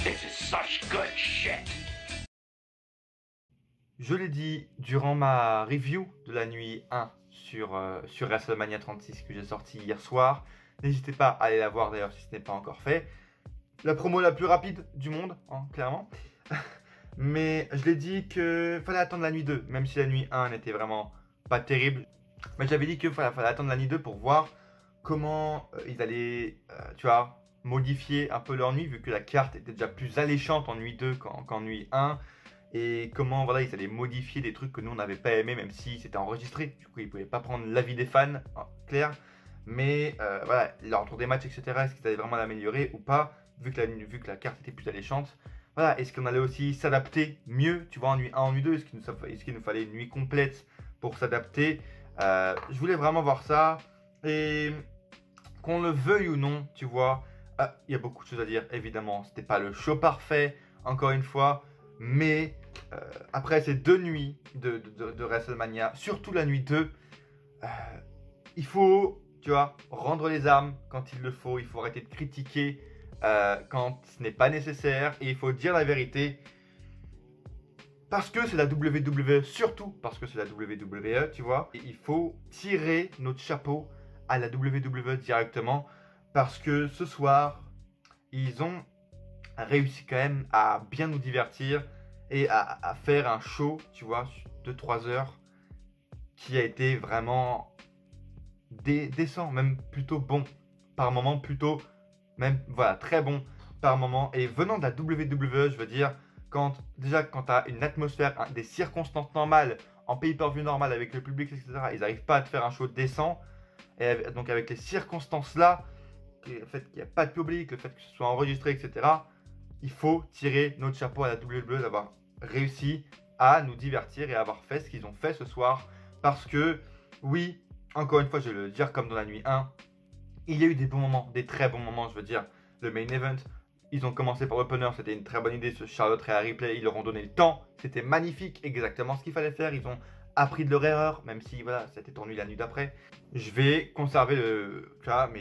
This is such good shit. Je l'ai dit durant ma review de la nuit 1 sur WrestleMania 36 que j'ai sorti hier soir. N'hésitez pas à aller la voir d'ailleurs si ce n'est pas encore fait. La promo la plus rapide du monde, hein, clairement. Mais je l'ai dit qu'il fallait attendre la nuit 2, même si la nuit 1 n'était vraiment pas terrible. Mais j'avais dit qu'il fallait attendre la nuit 2 pour voir comment ils allaient, tu vois, modifier un peu leur nuit, vu que la carte était déjà plus alléchante en nuit 2 qu'en nuit 1. Et comment voilà, ils allaient modifier des trucs que nous on n'avait pas aimé, même si c'était enregistré. Du coup, ils ne pouvaient pas prendre l'avis des fans, hein, clair. Mais voilà, l'ordre des matchs, etc. Est-ce qu'ils allaient vraiment l'améliorer ou pas, vu que la carte était plus alléchante. Voilà, est-ce qu'on allait aussi s'adapter mieux, tu vois, en nuit 1, en nuit 2. Est-ce qu'il nous fallait une nuit complète pour s'adapter. Je voulais vraiment voir ça. Et qu'on le veuille ou non, tu vois, il y a beaucoup de choses à dire, évidemment. C'était pas le show parfait, encore une fois. Mais après ces 2 nuits de WrestleMania, surtout la nuit 2, il faut, tu vois, rendre les armes quand il le faut. Il faut arrêter de critiquer quand ce n'est pas nécessaire. Et il faut dire la vérité. Parce que c'est la WWE, surtout parce que c'est la WWE, tu vois. Et il faut tirer notre chapeau à la WWE directement. Parce que ce soir, ils ont réussi quand même à bien nous divertir et à faire un show, tu vois, de 3 heures qui a été vraiment décent, même plutôt bon. Par moment, plutôt, même, voilà, très bon par moment. Et venant de la WWE, je veux dire, quand tu as une atmosphère, des circonstances normales, en pay-per-view normal avec le public, etc., ils n'arrivent pas à te faire un show décent. Et donc avec les circonstances là, le fait qu'il n'y a pas de public, le fait que ce soit enregistré, etc., il faut tirer notre chapeau à la WWE d'avoir réussi à nous divertir et à avoir fait ce qu'ils ont fait ce soir. Parce que, oui, encore une fois, je vais le dire comme dans la nuit 1, il y a eu des bons moments, des très bons moments, je veux dire. Le main event, ils ont commencé par l'opener, c'était une très bonne idée, ce Charlotte et Ripley, ils leur ont donné le temps, c'était magnifique, exactement ce qu'il fallait faire, ils ont appris de leur erreur, même si voilà, c'était tourné la nuit d'après. Je vais conserver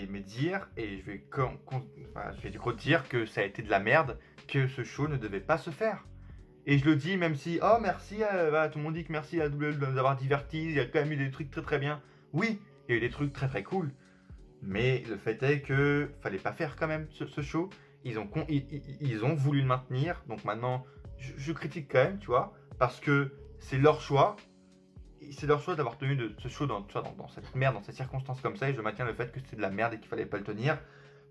mes dires et je vais du coup dire que ça a été de la merde, que ce show ne devait pas se faire. Et je le dis même si, oh merci, tout le monde dit que merci à la WWE de nous avoir divertis, il y a quand même eu des trucs très très bien. Oui, il y a eu des trucs très très cool. Mais le fait est que fallait pas faire quand même ce show. Ils ont voulu le maintenir. Donc maintenant, je critique quand même, tu vois, parce que c'est leur choix. C'est leur choix d'avoir tenu ce show dans cette merde, dans ces circonstances comme ça. Et je maintiens le fait que c'est de la merde et qu'il fallait pas le tenir.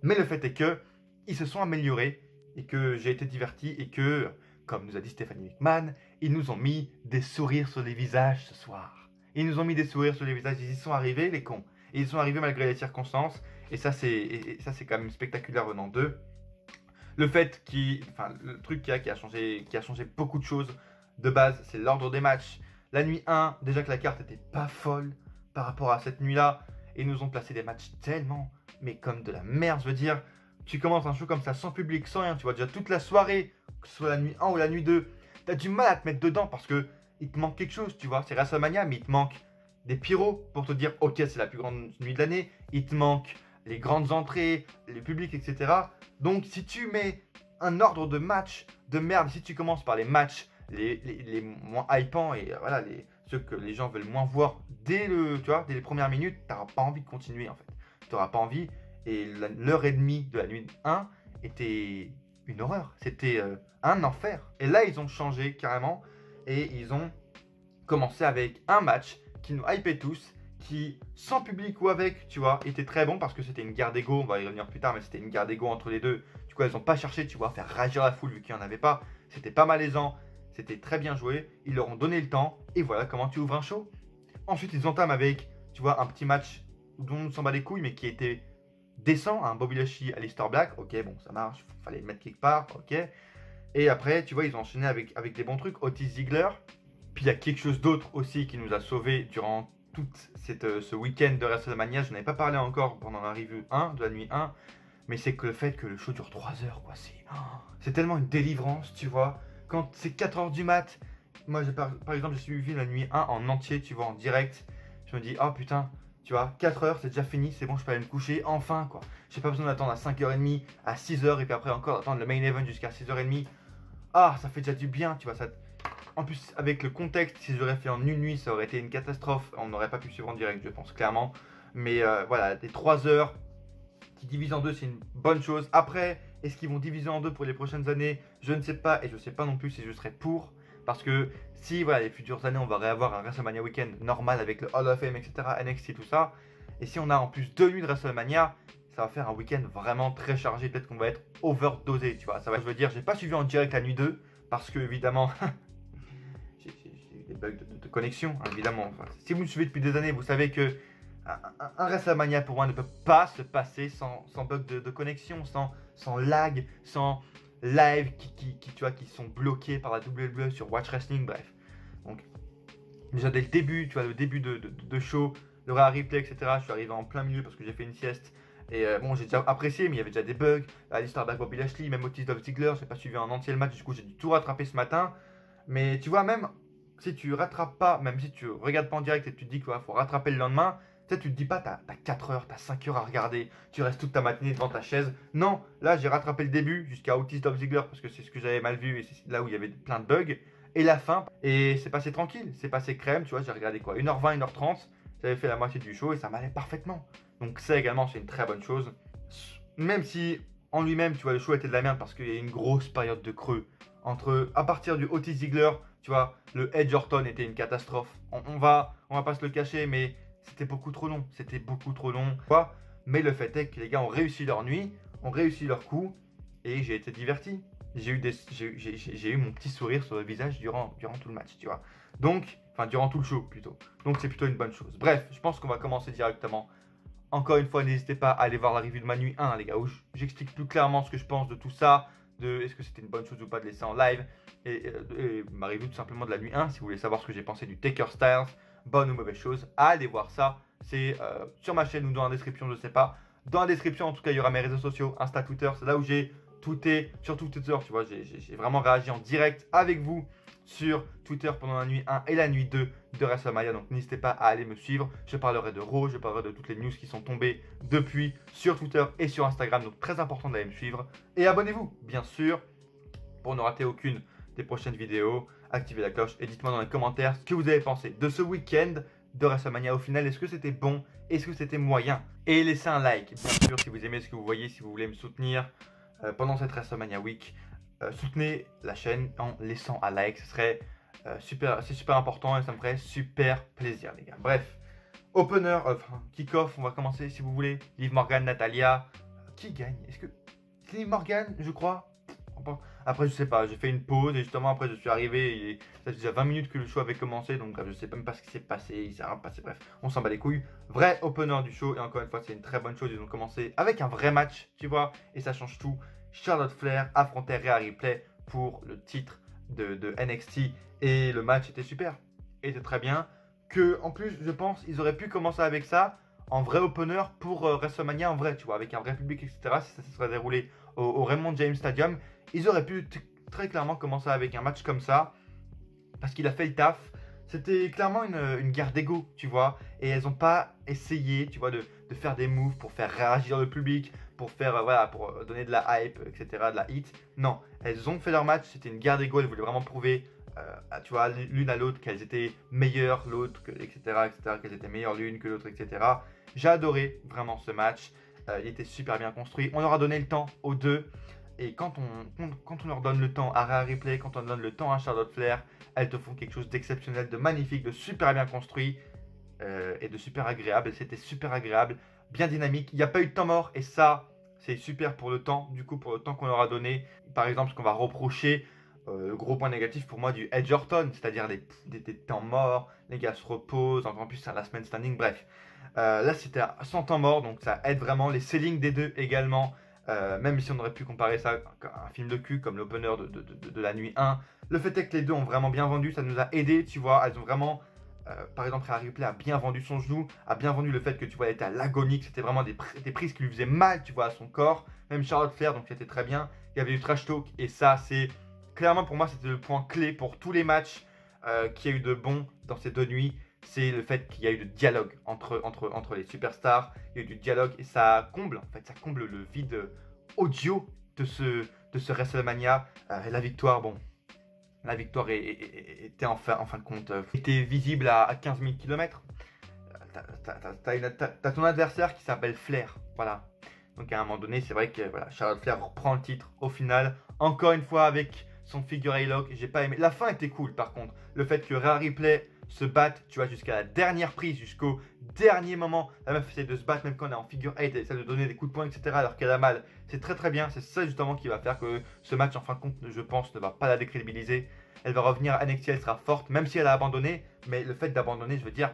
Mais le fait est que ils se sont améliorés et que j'ai été diverti et que, comme nous a dit Stephanie McMahon, ils nous ont mis des sourires sur les visages ce soir. Ils nous ont mis des sourires sur les visages. Ils y sont arrivés, les cons. Et ils sont arrivés malgré les circonstances. Et ça, c'est quand même spectaculaire venant d'eux. Le truc qui a changé beaucoup de choses de base, c'est l'ordre des matchs. La nuit 1, déjà que la carte était pas folle par rapport à cette nuit-là. Et ils nous ont placé des matchs tellement, mais comme de la merde, je veux dire. Tu commences un show comme ça, sans public, sans rien. Tu vois déjà toute la soirée, que ce soit la nuit 1 ou la nuit 2. T'as du mal à te mettre dedans parce que il te manque quelque chose, tu vois. C'est WrestleMania, mais il te manque des pyros pour te dire ok, c'est la plus grande nuit de l'année. Il te manque les grandes entrées, les publics, etc. Donc si tu mets un ordre de match de merde, si tu commences par les matchs les moins hypants et voilà, ceux que les gens veulent moins voir dès les premières minutes, t'auras pas envie de continuer en fait. T'auras pas envie. Et l'heure et demie de la nuit 1 était une horreur. C'était un enfer. Et là, ils ont changé carrément et ils ont commencé avec un match qui nous hypait tous, qui, sans public ou avec, tu vois, était très bon parce que c'était une guerre d'ego, on va y revenir plus tard, mais c'était une guerre d'ego entre les deux. Du coup, elles n'ont pas cherché, tu vois, à faire réagir la foule vu qu'il n'y en avait pas. C'était pas malaisant, c'était très bien joué, ils leur ont donné le temps, et voilà comment tu ouvres un show. Ensuite, ils entament avec, tu vois, un petit match dont on s'en bat les couilles, mais qui était décent, un Bobby Lashley, Aleister Black, ok, bon, ça marche, fallait le mettre quelque part, ok. Et après, tu vois, ils ont enchaîné avec des bons trucs, Otis Ziggler. Puis il y a quelque chose d'autre aussi qui nous a sauvés durant tout ce week-end de WrestleMania. Je n'en ai pas parlé encore pendant la review 1 de la nuit 1. Mais c'est que le fait que le show dure 3 heures, quoi. C'est tellement une délivrance, tu vois. Quand c'est 4 heures du mat, moi par exemple, j'ai suivi la nuit 1 en entier, tu vois, en direct. Je me dis, oh putain, Tu vois, 4 heures, c'est déjà fini, c'est bon, je peux aller me coucher, enfin quoi. J'ai pas besoin d'attendre à 5h30, à 6h, et puis après encore attendre le main event jusqu'à 6h30. Ah, ça fait déjà du bien, tu vois. Ça... En plus, avec le contexte, si j'aurais fait en une nuit, ça aurait été une catastrophe. On n'aurait pas pu suivre en direct, je pense, clairement. Mais voilà, des 3 heures qui divisent en deux, c'est une bonne chose. Après, est-ce qu'ils vont diviser en deux pour les prochaines années? Je ne sais pas, et je ne sais pas non plus si je serai pour. Parce que si, voilà, les futures années, on va réavoir un WrestleMania Weekend normal avec le Hall of Fame, etc., NXT, tout ça. Et si on a en plus 2 nuits de WrestleMania, ça va faire un week-end vraiment très chargé. Peut-être qu'on va être overdosé, tu vois. Ça va, je veux dire, j'ai pas suivi en direct la nuit 2, parce que, évidemment, j'ai eu des bugs de connexion, hein, évidemment. Enfin, si vous me suivez depuis des années, vous savez que un WrestleMania pour moi ne peut pas se passer sans bug de connexion, sans lag, sans live tu vois, qui sont bloqués par la WWE sur Watch Wrestling, bref. Donc, déjà dès le début, tu vois, le début de show, le replay, etc., je suis arrivé en plein milieu parce que j'ai fait une sieste. Et bon, j'ai déjà apprécié, mais il y avait déjà des bugs. L'histoire d'Bobby Lashley, même Otis Dolph Ziggler, j'ai pas suivi en entier le match, du coup j'ai dû tout rattraper ce matin. Mais tu vois, même si tu rattrapes pas, même si tu regardes pas en direct et tu te dis qu'il faut rattraper le lendemain, tu sais, tu te dis pas, t'as 4 heures, t'as 5 heures à regarder, tu restes toute ta matinée devant ta chaise. Non, là j'ai rattrapé le début jusqu'à Otis Dolph Ziggler parce que c'est ce que j'avais mal vu et c'est là où il y avait plein de bugs. Et la fin, et c'est passé tranquille, c'est passé crème, tu vois, j'ai regardé quoi, 1h20, 1h30, j'avais fait la moitié du show et ça m'allait parfaitement. Donc ça également, c'est une très bonne chose. Même si en lui-même, tu vois, le show était de la merde parce qu'il y a une grosse période de creux. À partir du Otis Ziggler, tu vois, le Edge Orton était une catastrophe. On va pas se le cacher, mais c'était beaucoup trop long. C'était beaucoup trop long. Mais le fait est que les gars ont réussi leur nuit, ont réussi leur coup, et j'ai été diverti. J'ai eu mon petit sourire sur le visage durant tout le match, tu vois. Donc, enfin, durant tout le show plutôt. Donc, c'est plutôt une bonne chose. Bref, je pense qu'on va commencer directement. Encore une fois, n'hésitez pas à aller voir la review de ma nuit 1, les gars, où j'explique plus clairement ce que je pense de tout ça, de est-ce que c'était une bonne chose ou pas de laisser en live, et ma review tout simplement de la nuit 1, si vous voulez savoir ce que j'ai pensé du Taker Styles, bonne ou mauvaise chose, allez voir ça. C'est sur ma chaîne ou dans la description, je sais pas. Dans la description, en tout cas, il y aura mes réseaux sociaux, Insta, Twitter, c'est là où j'ai tweeté sur Twitter, tu vois, j'ai vraiment réagi en direct avec vous sur Twitter pendant la nuit 1 et la nuit 2 de WrestleMania. Donc n'hésitez pas à aller me suivre. Je parlerai de Raw, je parlerai de toutes les news qui sont tombées depuis sur Twitter et sur Instagram. Donc très important d'aller me suivre. Et abonnez-vous, bien sûr, pour ne rater aucune des prochaines vidéos. Activez la cloche et dites-moi dans les commentaires ce que vous avez pensé de ce week-end de WrestleMania au final. Est-ce que c'était bon? Est-ce que c'était moyen? Et laissez un like, bien sûr, si vous aimez ce que vous voyez, si vous voulez me soutenir pendant cette WrestleMania Week. Soutenez la chaîne en laissant un like, ce serait c'est super important et ça me ferait super plaisir, les gars. Bref, opener, kick-off, on va commencer si vous voulez. Liv Morgan, Natalia, qui gagne? Est-ce que Liv Morgan, je crois? Après, je sais pas, j'ai fait une pause et justement après je suis arrivé, ça fait déjà 20 minutes que le show avait commencé, donc je sais même pas ce qui s'est passé, il s'est rien passé, bref, on s'en bat les couilles. Vrai opener du show et encore une fois c'est une très bonne chose, ils ont commencé avec un vrai match, tu vois, et ça change tout. Charlotte Flair affrontait Rhea Ripley pour le titre de NXT et le match était super, était très bien. Que en plus je pense ils auraient pu commencer avec ça en vrai opener pour WrestleMania en vrai, tu vois, avec un vrai public, etc. Si ça se serait déroulé au Raymond James Stadium, ils auraient pu très clairement commencer avec un match comme ça parce qu'il a fait le taf. C'était clairement une guerre d'ego, tu vois, et elles n'ont pas essayé, tu vois, de faire des moves pour faire réagir le public, pour faire, voilà, pour donner de la hype, etc., de la hit. Non, elles ont fait leur match, c'était une guerre d'ego, elles voulaient vraiment prouver, tu vois, l'une à l'autre qu'elles étaient meilleures, l'autre, etc., qu'elles étaient meilleures l'une que l'autre, etc. J'ai adoré vraiment ce match, il était super bien construit, on leur a donné le temps aux deux. Et quand on leur donne le temps à Rhea Ripley, quand on donne le temps à Charlotte Flair, elles te font quelque chose d'exceptionnel, de magnifique, de super bien construit et de super agréable. C'était super agréable, bien dynamique. Il n'y a pas eu de temps mort et ça, c'est super pour le temps. Du coup, pour le temps qu'on leur a donné, par exemple, ce qu'on va reprocher, le gros point négatif pour moi du Edge Orton, c'est-à-dire des temps morts, les gars se reposent, encore plus c'est un last man standing, bref. Là, c'était sans temps mort, donc ça aide vraiment. Les sellings des deux également. Même si on aurait pu comparer ça à un film de cul comme l'opener de la nuit 1, le fait est que les deux ont vraiment bien vendu, ça nous a aidé, tu vois, elles ont vraiment, par exemple, Rhea Ripley a bien vendu son genou, a bien vendu le fait que tu vois, elle était à l'agonie, que c'était vraiment des prises qui lui faisaient mal, tu vois, à son corps, même Charlotte Flair, donc c'était très bien, il y avait du trash talk, et ça, c'est, clairement pour moi, c'était le point clé pour tous les matchs qu'il y a eu de bons dans ces deux nuits, c'est le fait qu'il y a eu du dialogue entre les superstars. Il y a eu du dialogue et ça comble, en fait, ça comble le vide audio de ce WrestleMania. La victoire, bon, la victoire était en fin de compte, était visible à 15 000 km. T'as ton adversaire qui s'appelle Flair, voilà. Donc à un moment donné, c'est vrai que voilà, Charlotte Flair reprend le titre au final, encore une fois avec son figure A-Lock. J'ai pas aimé. La fin était cool par contre. Le fait que Rhea Ripley se batte, tu vois, jusqu'à la dernière prise, jusqu'au dernier moment. La meuf essaie de se battre même quand elle est en figure 8, elle essaie de donner des coups de poing, etc. alors qu'elle a mal. C'est très très bien. C'est ça justement qui va faire que ce match, en fin de compte, je pense, ne va pas la décrédibiliser. Elle va revenir à NXT, elle sera forte, même si elle a abandonné. Mais le fait d'abandonner, je veux dire,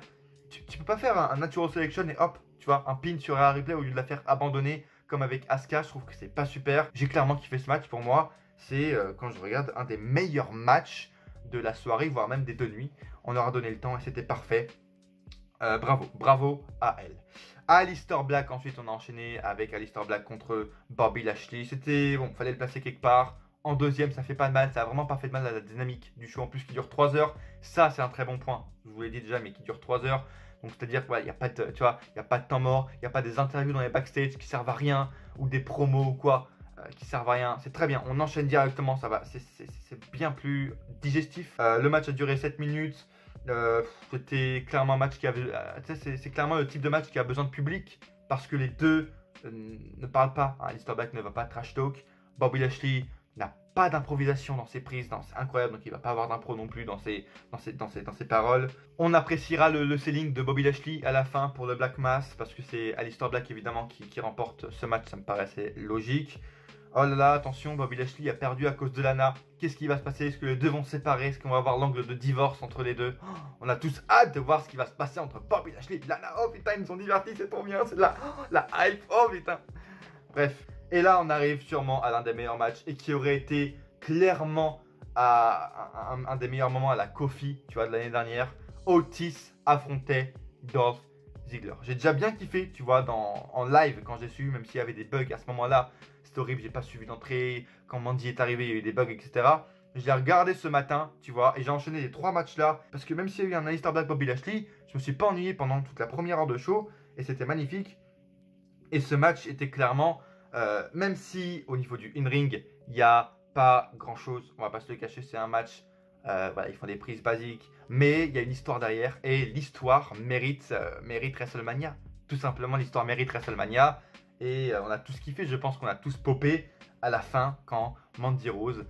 tu peux pas faire un natural selection et hop, tu vois, un pin sur Rhea Ripley au lieu de la faire abandonner comme avec Asuka. Je trouve que c'est pas super. J'ai clairement kiffé ce match. Pour moi, c'est quand je regarde un des meilleurs matchs de la soirée, voire même des 2 nuits. On leur a donné le temps et c'était parfait. Bravo à elle. Aleister Black, ensuite on a enchaîné avec Aleister Black contre Bobby Lashley. C'était bon, fallait le placer quelque part. En deuxième, ça fait pas de mal, ça a vraiment pas fait de mal à la dynamique du show. En plus, qui dure 3 heures, ça c'est un très bon point. Je vous l'ai dit déjà, mais qui dure 3 heures. Donc c'est-à-dire qu'il n'y a pas de, tu vois, il y a pas de temps mort, il n'y a pas des interviews dans les backstage qui servent à rien ou des promos ou quoi qui servent à rien. C'est très bien, on enchaîne directement, ça va, c'est bien plus digestif. Le match a duré 7 minutes. C'était clairement un match qui avait, c'est clairement le type de match qui a besoin de public parce que les deux ne parlent pas. Aleister Black ne va pas trash talk. Bobby Lashley n'a pas d'improvisation dans ses prises, c'est incroyable, donc il va pas avoir d'impro non plus dans ses paroles. On appréciera le selling de Bobby Lashley à la fin pour le Black Mass, parce que c'est Aleister Black évidemment qui remporte ce match, ça me paraissait logique. Oh là là, attention, Bobby Lashley a perdu à cause de Lana. Qu'est-ce qui va se passer? Est-ce que les deux vont se séparer? Est-ce qu'on va avoir l'angle de divorce entre les deux? On a tous hâte de voir ce qui va se passer entre Bobby Lashley et Lana. Oh putain, ils nous ont divertis, c'est trop bien, c'est la hype, oh putain. Bref. Et là, on arrive sûrement à l'un des meilleurs matchs et qui aurait été clairement un des meilleurs moments à la Kofi, tu vois, de l'année dernière. Otis affrontait Dolph Ziggler. J'ai déjà bien kiffé, tu vois, en live quand j'ai su, même s'il y avait des bugs à ce moment-là. C'était horrible, j'ai pas suivi d'entrée. Quand Mandy est arrivé, il y a eu des bugs, etc. Je l'ai regardé ce matin, tu vois, et j'ai enchaîné les 3 matchs là. Parce que même s'il y a eu un Aleister Black Bobby Lashley, je me suis pas ennuyé pendant toute la première heure de show. Et c'était magnifique. Et ce match était clairement... même si au niveau du in-ring, il n'y a pas grand chose, on va pas se le cacher, c'est un match, voilà, ils font des prises basiques, mais il y a une histoire derrière et l'histoire mérite WrestleMania. Tout simplement, l'histoire mérite WrestleMania et on a tous kiffé, je pense qu'on a tous popé à la fin quand Mandy Rose,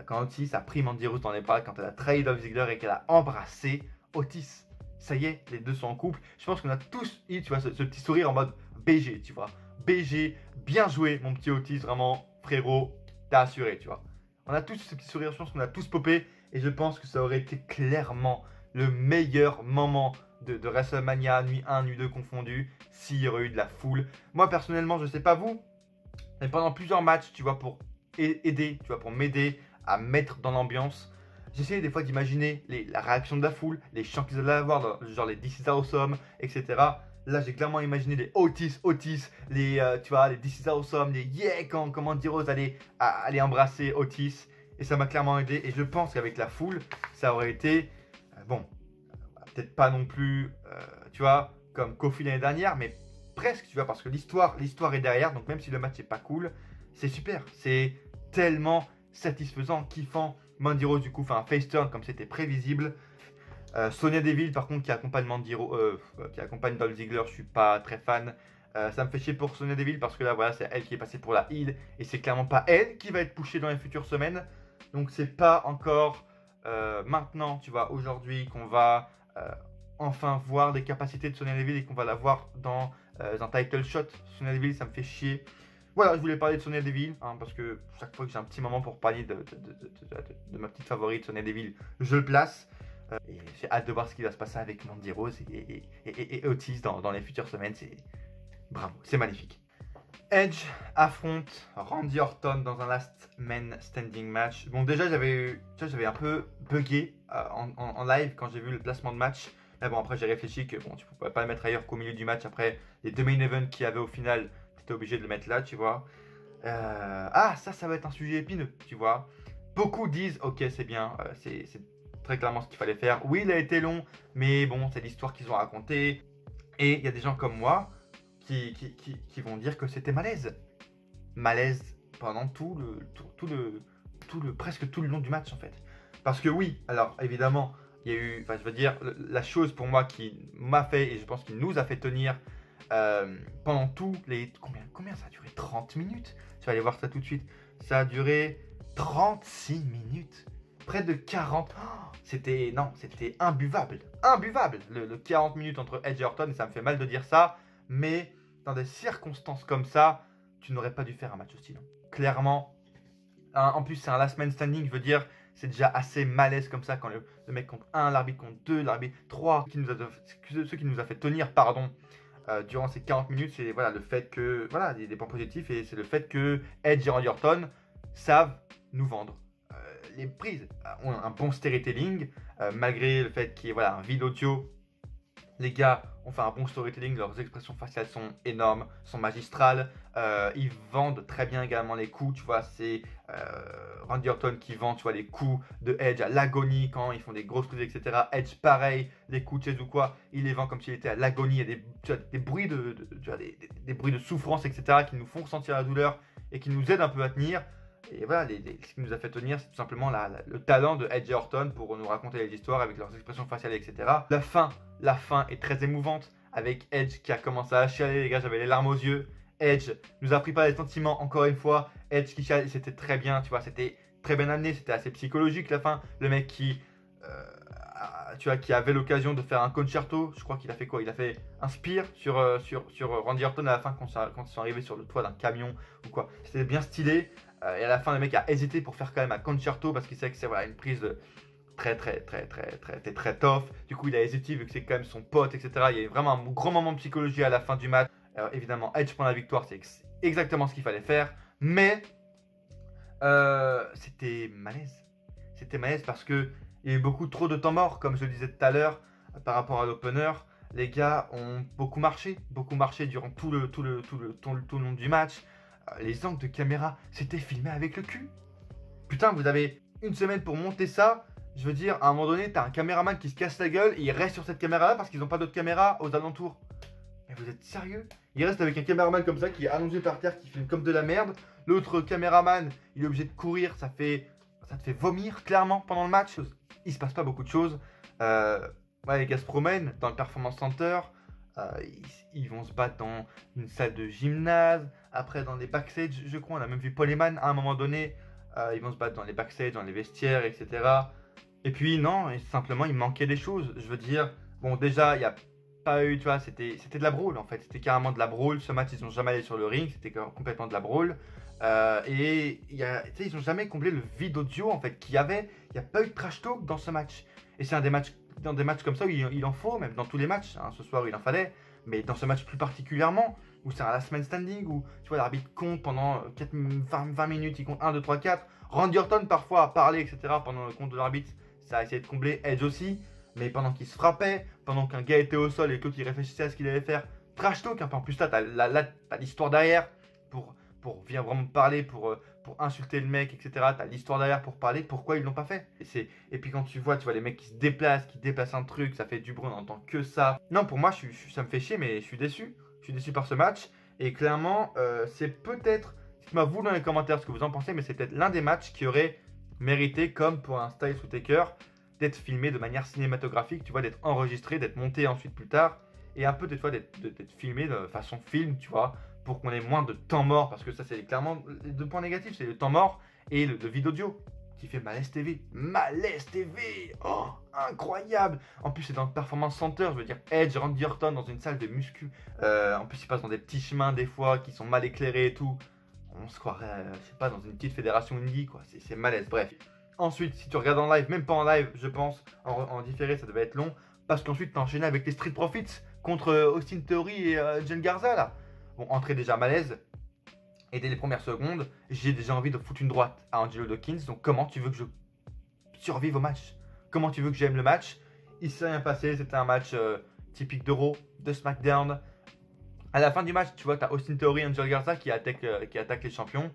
quand Otis a pris Mandy Rose dans les bras, quand elle a trahi Dolph Ziggler et qu'elle a embrassé Otis. Ça y est, les deux sont en couple. Je pense qu'on a tous eu, tu vois, ce petit sourire en mode BG, tu vois. BG, bien joué, mon petit Otis, vraiment, frérot, t'as assuré, tu vois. On a tous ce petit sourire, je pense qu'on a tous popé, et je pense que ça aurait été clairement le meilleur moment de WrestleMania, nuit 1, nuit 2 confondu, s'il y aurait eu de la foule. Moi, personnellement, je sais pas vous, mais pendant plusieurs matchs, tu vois, pour aider, tu vois, pour m'aider à mettre dans l'ambiance, j'essayais des fois d'imaginer la réaction de la foule, les chants qu'ils allaient avoir, genre les This is Awesome, etc. Là, j'ai clairement imaginé les Otis, tu vois, les This is Awesome, les Yeah, quand Mandy Rose allait embrasser Otis. Et ça m'a clairement aidé. Et je pense qu'avec la foule, ça aurait été, bon, peut-être pas non plus, tu vois, comme Kofi l'année dernière, mais presque, tu vois, parce que l'histoire est derrière. Donc même si le match n'est pas cool, c'est super. C'est tellement satisfaisant, kiffant. Mandy Rose, du coup, fait un face turn comme c'était prévisible. Sonya Deville, par contre, qui accompagne Dolph Ziggler, je suis pas très fan. Ça me fait chier pour Sonya Deville parce que là, voilà, c'est elle qui est passée pour la heel et c'est clairement pas elle qui va être pushée dans les futures semaines. Donc, c'est pas encore maintenant, tu vois, aujourd'hui qu'on va enfin voir les capacités de Sonya Deville et qu'on va la voir dans un title shot. Sonya Deville, ça me fait chier. Voilà, je voulais parler de Sonya Deville parce que chaque fois que j'ai un petit moment pour parler de ma petite favorite, Sonya Deville, je le place. Et j'ai hâte de voir ce qui va se passer avec Mandy Rose et Otis dans les futures semaines. C'est bravo, c'est magnifique. Edge affronte Randy Orton dans un last man standing match. Bon, déjà j'avais un peu bugué en live quand j'ai vu le placement de match. Mais bon, après j'ai réfléchi que bon, tu pouvais pas le mettre ailleurs qu'au milieu du match. Après les 2 main events qu'il y avait au final, tu étais obligé de le mettre là, tu vois. Ça va être un sujet épineux, tu vois. Beaucoup disent, ok, c'est bien, très clairement ce qu'il fallait faire. Oui, il a été long, mais bon, c'est l'histoire qu'ils ont racontée. Et il y a des gens comme moi qui vont dire que c'était malaise. Malaise pendant presque tout le long du match en fait. Parce que oui, alors évidemment, il y a eu, enfin je veux dire, la chose pour moi qui m'a fait, et je pense qu'il nous a fait tenir pendant tous les... Combien ça a duré? 30 minutes? Je vais aller voir ça tout de suite. Ça a duré 36 minutes. Près de 40. Oh, c'était imbuvable. Imbuvable. Le 40 minutes entre Edge et Orton, et ça me fait mal de dire ça. Mais dans des circonstances comme ça, tu n'aurais pas dû faire un match aussi long. Clairement. En plus, c'est un last man standing. Je veux dire, c'est déjà assez malaise comme ça quand le mec compte 1, l'arbitre compte 2, l'arbitre 3. Ce qui nous a fait tenir, pardon, durant ces 40 minutes, c'est voilà, le fait que, voilà, des points positifs, et c'est le fait que Edge et Randy Orton savent nous vendre les prises, ont un bon storytelling, malgré le fait qu'il y ait voilà, un vide audio. Les gars ont fait un bon storytelling, leurs expressions faciales sont énormes, sont magistrales, ils vendent très bien également les coups, tu vois, c'est Randy Orton qui vend, tu vois, les coups de Edge à l'agonie quand ils font des grosses prises, etc. Edge pareil, les coups de chaise ou quoi, il les vend comme s'il était à l'agonie, il y a des bruits des bruits de souffrance, etc. qui nous font ressentir la douleur et qui nous aident un peu à tenir. Et voilà, ce qui nous a fait tenir, c'est tout simplement le talent de Edge et Orton pour nous raconter les histoires avec leurs expressions faciales, etc. La fin est très émouvante avec Edge qui a commencé à chialer, les gars, j'avais les larmes aux yeux. Edge nous a pris par les sentiments, encore une fois. Edge qui chiale, c'était très bien, tu vois, c'était très bien amené, c'était assez psychologique la fin. Le mec qui avait l'occasion de faire un concerto, je crois qu'il a fait quoi? Il a fait un spear sur Randy Orton à la fin quand ils sont arrivés sur le toit d'un camion ou quoi. C'était bien stylé. Et à la fin, le mec a hésité pour faire quand même un concerto parce qu'il sait que c'est voilà, une prise de très tough. Du coup, il a hésité vu que c'est quand même son pote, etc. Il y a vraiment un grand moment de psychologie à la fin du match. Alors, évidemment, Edge prend la victoire, c'est exactement ce qu'il fallait faire. Mais c'était malaise. C'était malaise parce que il y a eu beaucoup trop de temps mort, comme je le disais tout à l'heure, par rapport à l'opener. Les gars ont beaucoup marché durant tout le long du match. Les angles de caméra, c'était filmé avec le cul. Putain, vous avez une semaine pour monter ça. Je veux dire, à un moment donné, t'as un caméraman qui se casse la gueule et il reste sur cette caméra-là parce qu'ils n'ont pas d'autres caméras aux alentours. Mais vous êtes sérieux? Il reste avec un caméraman comme ça qui est allongé par terre, qui filme comme de la merde. L'autre caméraman, il est obligé de courir, ça te fait vomir clairement pendant le match. Il se passe pas beaucoup de choses. Ouais, les gars se promènent dans le Performance Center. Ils vont se battre dans une salle de gymnase. Après, dans les backstage, je crois, on a même vu Paul Heyman à un moment donné. Ils vont se battre dans les backstage, dans les vestiaires, etc. Et puis, non, simplement, il manquait des choses. Je veux dire, bon, déjà, il n'y a pas eu, tu vois, c'était de la brawl en fait. C'était carrément de la brawl. Ce match, ils n'ont jamais allé sur le ring. C'était complètement de la brawl. Et ils n'ont jamais comblé le vide audio en fait qu'il y avait. Il n'y a pas eu de trash talk dans ce match. Et c'est dans des matchs comme ça où il en faut, même dans tous les matchs. Hein, ce soir, il en fallait. Mais dans ce match plus particulièrement, où c'est un last man standing, où tu vois, l'arbitre compte pendant 20 minutes, il compte 1, 2, 3, 4. Randy Orton parfois a parlé, etc. pendant le compte de l'arbitre. Ça a essayé de combler. Edge aussi. Mais pendant qu'il se frappait, pendant qu'un gars était au sol et que l'autre il réfléchissait à ce qu'il allait faire, trash talk. Hein, en plus, là, t'as l'histoire derrière pour venir vraiment parler, pour insulter le mec, etc. T'as l'histoire derrière pour parler de pourquoi ils l'ont pas fait. Et puis quand tu vois les mecs qui se déplacent, qui déplacent un truc, ça fait du bruit, on n'entend que ça. Non, pour moi, ça me fait chier, mais je suis déçu. Je suis déçu par ce match. Et clairement, c'est peut-être, dites-moi vous dans les commentaires ce que vous en pensez, mais c'est peut-être l'un des matchs qui aurait mérité, comme pour un Styles ou Taker, d'être filmé de manière cinématographique, tu vois, d'être enregistré, d'être monté ensuite plus tard, et un peu des fois d'être filmé de façon film, tu vois, pour qu'on ait moins de temps mort, parce que ça c'est clairement les deux points négatifs, c'est le temps mort et le vide audio qui fait Malaise TV. Malaise TV, oh, incroyable. En plus c'est dans le Performance Center, je veux dire Edge, Randy Orton dans une salle de muscu, en plus ils passent dans des petits chemins des fois qui sont mal éclairés et tout. On se croirait, je sais pas, dans une petite fédération indie quoi, c'est malaise, bref. Ensuite, si tu regardes en live, même pas en live, je pense, en différé ça devait être long, parce qu'ensuite t'as enchaîné avec les Street Profits contre Austin Theory et John Garza là. Bon, entrée déjà malaise. Et dès les premières secondes, j'ai déjà envie de foutre une droite à Angelo Dawkins. Donc comment tu veux que je survive au match? Comment tu veux que j'aime le match? Il s'est rien passé, c'était un match typique d'Euro, de SmackDown. À la fin du match, tu vois, tu as Austin Theory et Angel Garza qui attaquent les champions.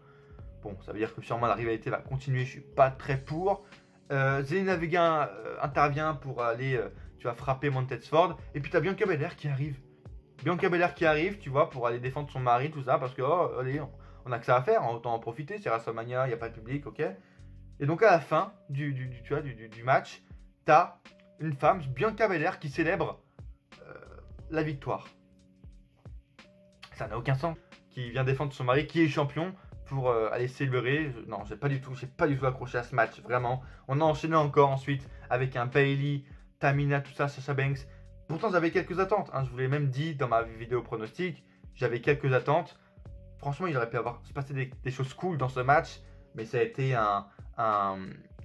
Bon, ça veut dire que sûrement la rivalité va continuer, je suis pas très pour. Zelina Vega intervient pour aller tu vas frapper Montezford. Et puis t'as Bianca Belair qui arrive. Bianca Belair qui arrive, tu vois, pour aller défendre son mari, tout ça, parce que, oh, allez, on a que ça à faire, autant en profiter, c'est WrestleMania, il n'y a pas de public, ok. Et donc à la fin du match, t'as une femme, Bianca Belair, qui célèbre la victoire. Ça n'a aucun sens. Qui vient défendre son mari, qui est champion, pour aller célébrer. Non, j'ai pas du tout accroché à ce match, vraiment. On a enchaîné encore ensuite avec un Bayley, Tamina, tout ça, Sasha Banks. Pourtant, j'avais quelques attentes. Hein. Je vous l'ai même dit dans ma vidéo pronostic, j'avais quelques attentes. Franchement, il aurait pu se passer des choses cool dans ce match, mais ça a été un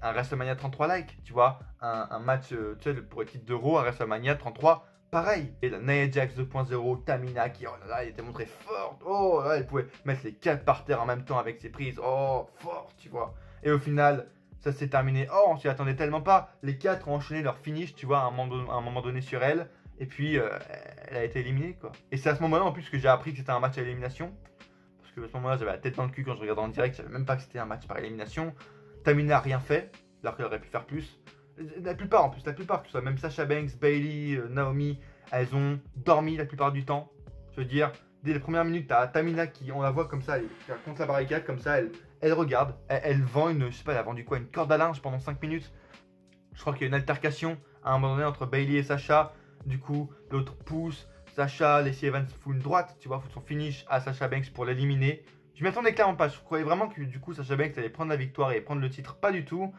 WrestleMania 33-like, tu vois. Un match, tu sais, pour le titre d'Euro, un WrestleMania 33, pareil. Et la Nia Jax 2.0, Tamina qui, oh là là, elle était montrée forte. Oh là, elle pouvait mettre les 4 par terre en même temps avec ses prises. Oh, forte, tu vois. Et au final, ça s'est terminé. Oh, on s'y attendait tellement pas. Les 4 ont enchaîné leur finish, tu vois, à un moment donné sur elle. Et puis, elle a été éliminée, quoi. Et c'est à ce moment-là, en plus, que j'ai appris que c'était un match à élimination. Parce que à ce moment-là, j'avais la tête dans le cul quand je regardais en direct. Je savais même pas que c'était un match par élimination. Tamina n'a rien fait, alors qu'elle aurait pu faire plus. La plupart, que ce soit même Sasha Banks, Bayley, Naomi, elles ont dormi la plupart du temps. Je veux dire, dès les premières minutes, t'as Tamina qui, on la voit comme ça, elle contre la barricade, comme ça, elle regarde, elle vend une, je sais pas, elle a vendu quoi, une corde à linge pendant 5 minutes. Je crois qu'il y a une altercation à un moment donné entre Bayley et Sasha. Du coup, l'autre pousse, Sasha, Lacey Evans fout une droite, tu vois, fout son finish à Sasha Banks pour l'éliminer. Je m'y attendais clairement pas, je croyais vraiment que du coup Sasha Banks allait prendre la victoire et prendre le titre, pas du tout.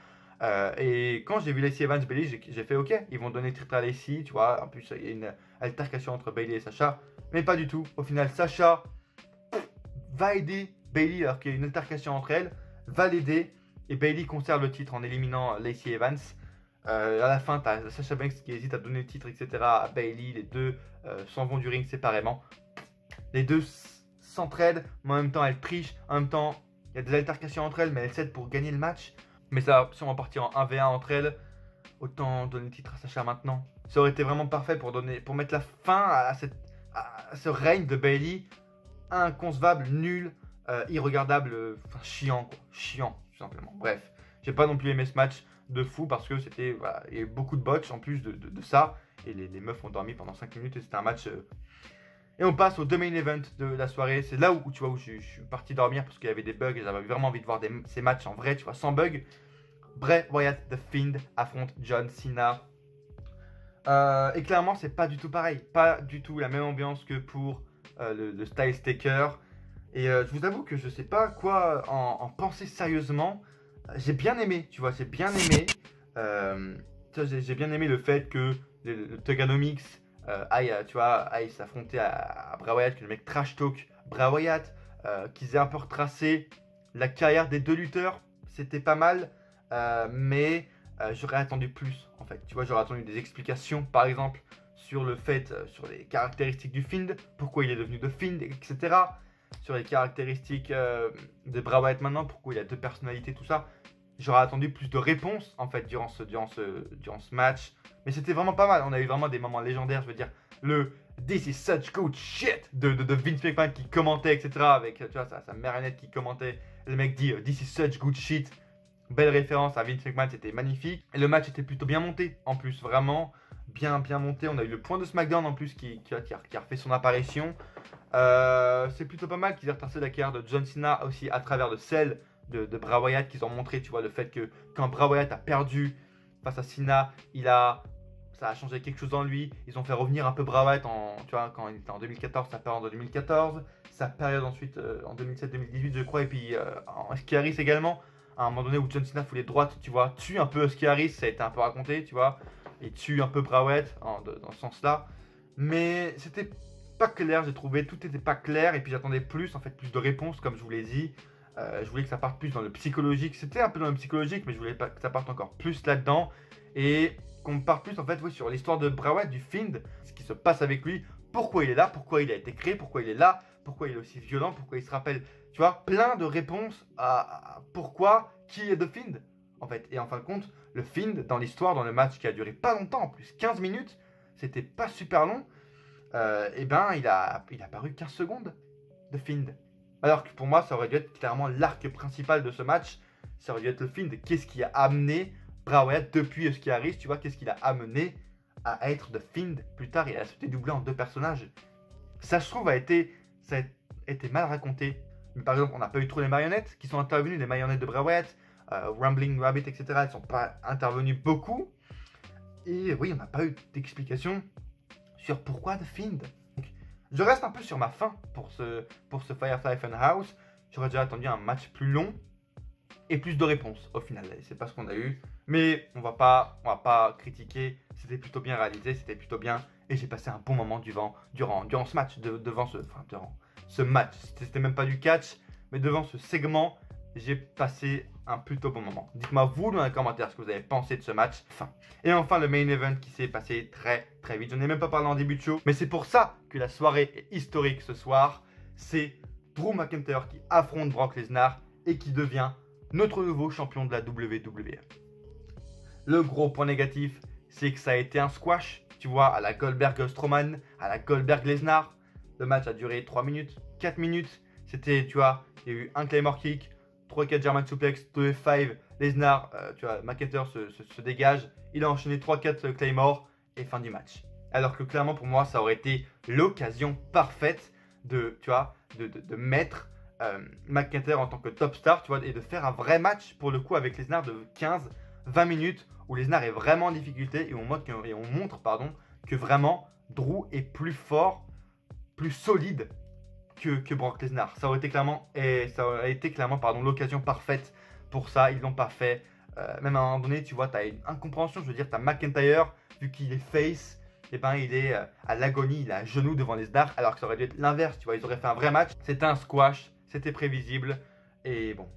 Et quand j'ai vu Lacey Evans Bayley, j'ai fait ok, ils vont donner le titre à Lacey, tu vois. En plus, il y a une altercation entre Bayley et Sasha, mais pas du tout. Au final, Sasha va aider Bayley alors qu'il y a une altercation entre elles, va l'aider et Bayley conserve le titre en éliminant Lacey Evans. À la fin, tu as Sasha Banks qui hésite à donner le titre, etc. à Bayley. Les deux s'en vont du ring séparément. Les deux s'entraident, mais en même temps, elles trichent. En même temps, il y a des altercations entre elles, mais elles cèdent pour gagner le match. Mais ça va sûrement partir en 1v1 entre elles. Autant donner le titre à Sasha maintenant. Ça aurait été vraiment parfait pour mettre la fin à ce règne de Bayley. Inconcevable, nul, irregardable, enfin chiant quoi. Chiant, tout simplement. Bref, j'ai pas non plus aimé ce match de fou parce que c'était, voilà, il y a eu beaucoup de botch en plus de ça. Et les meufs ont dormi pendant 5 minutes et c'était un match. Et on passe au deux main event de la soirée. C'est là où tu vois où je suis parti dormir parce qu'il y avait des bugs et j'avais vraiment envie de voir ces matchs en vrai, tu vois, sans bugs. Bray Wyatt, The Fiend affronte John Cena. Et clairement, c'est pas du tout pareil. Pas du tout la même ambiance que pour le Styles Taker. Et je vous avoue que je sais pas quoi en penser sérieusement. J'ai bien aimé, tu vois, j'ai bien aimé. J'ai bien aimé le fait que le Thuganomics aille s'affronter à Bray Wyatt, que le mec trash talk Bray Wyatt, qu'ils aient un peu retracé la carrière des deux lutteurs. C'était pas mal, mais j'aurais attendu plus en fait. Tu vois, j'aurais attendu des explications, par exemple, sur le fait, sur les caractéristiques du Fiend, pourquoi il est devenu The Fiend, etc. Sur les caractéristiques de Bray Wyatt maintenant, pourquoi il a deux personnalités, tout ça. J'aurais attendu plus de réponses en fait durant ce match. Mais c'était vraiment pas mal. On a eu vraiment des moments légendaires. Je veux dire, le This is such good shit de Vince McMahon qui commentait, etc. Avec tu vois, sa marionnette qui commentait. Le mec dit This is such good shit. Belle référence à Vince McMahon, c'était magnifique. Et le match était plutôt bien monté en plus, vraiment bien monté. On a eu le point de SmackDown en plus qui a refait son apparition. C'est plutôt pas mal qu'ils aient retracé la carrière de John Cena aussi à travers de celle de Bray Wyatt, qu'ils ont montré, tu vois, le fait que quand Bray Wyatt a perdu face à Cena, ça a changé quelque chose en lui. Ils ont fait revenir un peu Bray Wyatt tu vois, quand il était en 2014, sa période en 2014, sa période ensuite en 2007-2018 je crois, et puis en Husky Harris également, à un moment donné où John Cena fout les droites, tu vois, tue un peu Husky Harris, ça a été un peu raconté, tu vois, et tue un peu Bray Wyatt dans ce sens-là. Mais c'était pas clair, j'ai trouvé, tout était pas clair, et puis j'attendais plus, en fait, plus de réponses, comme je vous l'ai dit. Je voulais que ça parte plus dans le psychologique, c'était un peu dans le psychologique, mais je voulais pas que ça parte encore plus là-dedans, et qu'on parte plus, en fait, oui, sur l'histoire de Bray Wyatt, du Fiend, ce qui se passe avec lui, pourquoi il est là, pourquoi il a été créé, pourquoi il est là, pourquoi il est aussi violent, pourquoi il se rappelle, tu vois, plein de réponses à pourquoi, qui est The Fiend, en fait. Et en fin de compte, le Fiend, dans l'histoire, dans le match qui a duré pas longtemps, en plus 15 minutes, c'était pas super long, et ben il a paru 15 secondes, The Fiend. Alors que pour moi, ça aurait dû être clairement l'arc principal de ce match, ça aurait dû être le Fiend. Qu'est-ce qui a amené Bray Wyatt depuis ce qui arrive, tu vois, qu'est-ce qu'il a amené à être The Fiend plus tard et à se dédoubler en 2 personnages. Ça, je trouve, ça a été mal raconté. Mais par exemple, on n'a pas eu trop les marionnettes qui sont intervenues, les marionnettes de Bray Wyatt, Rambling Rabbit, etc. Elles ne sont pas intervenues beaucoup. Et oui, on n'a pas eu d'explication sur pourquoi The Fiend. Donc, je reste un peu sur ma faim pour ce Firefly Funhouse. J'aurais déjà attendu un match plus long et plus de réponses au final. C'est pas ce qu'on a eu. Mais on va pas critiquer. C'était plutôt bien réalisé, c'était plutôt bien. Et j'ai passé un bon moment durant ce match, devant ce match. C'était même pas du catch, mais devant ce segment, j'ai passé un plutôt bon moment. Dites-moi vous dans les commentaires ce que vous avez pensé de ce match. Et enfin le main event qui s'est passé très très vite. Je n'ai même pas parlé en début de show, mais c'est pour ça que la soirée est historique ce soir. C'est Drew McIntyre qui affronte Brock Lesnar et qui devient notre nouveau champion de la WWE. Le gros point négatif, c'est que ça a été un squash, tu vois, à la Goldberg-Strowman, à la Goldberg-Lesnar. Le match a duré 3 minutes, 4 minutes. C'était, tu vois, il y a eu un Claymore Kick, 3-4 German Suplex, 2 F5, Lesnar, tu vois, McIntyre se dégage. Il a enchaîné 3-4 Claymore et fin du match. Alors que clairement, pour moi, ça aurait été l'occasion parfaite de mettre McIntyre en tant que top star, tu vois, et de faire un vrai match pour le coup avec Lesnar de 15-20 minutes où Lesnar est vraiment en difficulté et on montre que vraiment Drew est plus fort, plus solide que Brock Lesnar. Ça aurait été clairement l'occasion parfaite pour ça. Ils l'ont pas fait. Même à un moment donné, tu vois, tu as une incompréhension. Je veux dire, tu as McIntyre, vu qu'il est face, et ben il est à l'agonie, il est à genoux devant Lesnar, alors que ça aurait dû être l'inverse, tu vois. Ils auraient fait un vrai match. C'était un squash, c'était prévisible. Et bon,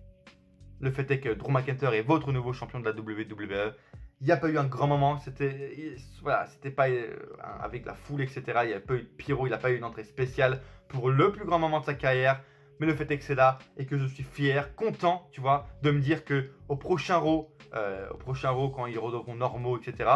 le fait est que Drew McIntyre est votre nouveau champion de la WWE. Il n'y a pas eu un grand moment, c'était pas avec la foule, etc. Il n'y a pas eu de pyro, il n'a pas eu une entrée spéciale pour le plus grand moment de sa carrière. Mais le fait est que c'est là et que je suis fier, content, tu vois, de me dire que au prochain Raw, quand ils redeviendront normaux, etc.,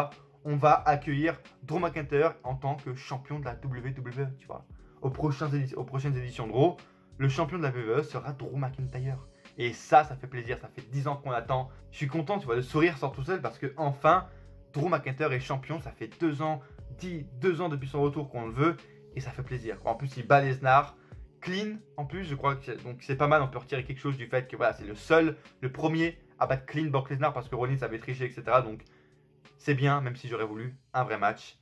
on va accueillir Drew McIntyre en tant que champion de la WWE, tu vois. Aux prochaines éditions de Raw, le champion de la WWE sera Drew McIntyre. Et ça fait plaisir, ça fait 10 ans qu'on attend. Je suis content, tu vois, le sourire sort tout seul parce que enfin, Drew McIntyre est champion. Ça fait 2 ans, 2 ans depuis son retour qu'on le veut. Et ça fait plaisir. En plus, il bat Lesnar. Clean, en plus, je crois que c'est pas mal. On peut retirer quelque chose du fait que voilà, c'est le premier à battre clean Brock Lesnar parce que Rollins avait triché, etc. Donc, c'est bien, même si j'aurais voulu un vrai match.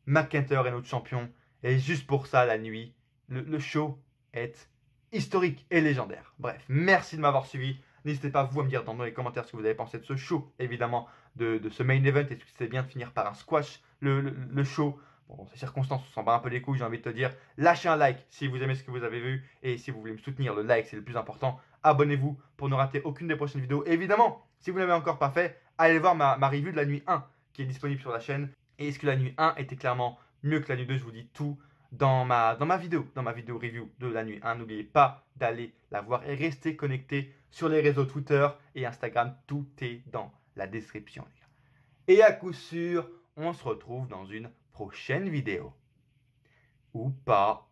McIntyre est notre champion. Et juste pour ça, la nuit, le show est historique et légendaire. Bref, merci de m'avoir suivi. N'hésitez pas vous à me dire dans les commentaires ce que vous avez pensé de ce show, évidemment, de ce main event. Est-ce que c'est bien de finir par un squash, le show? Bon, dans ces circonstances, on s'en bat un peu les couilles, j'ai envie de te dire. Lâchez un like si vous aimez ce que vous avez vu. Et si vous voulez me soutenir, le like, c'est le plus important. Abonnez-vous pour ne rater aucune des prochaines vidéos. Et évidemment, si vous ne l'avez encore pas fait, allez voir ma review de la nuit 1 qui est disponible sur la chaîne. Et est-ce que la nuit 1 était clairement mieux que la nuit 2? Je vous dis tout dans ma vidéo review de la nuit 1. N'oubliez pas d'aller la voir et restez connectés sur les réseaux Twitter et Instagram. Tout est dans la description, les gars. Et à coup sûr, on se retrouve dans une prochaine vidéo. Ou pas.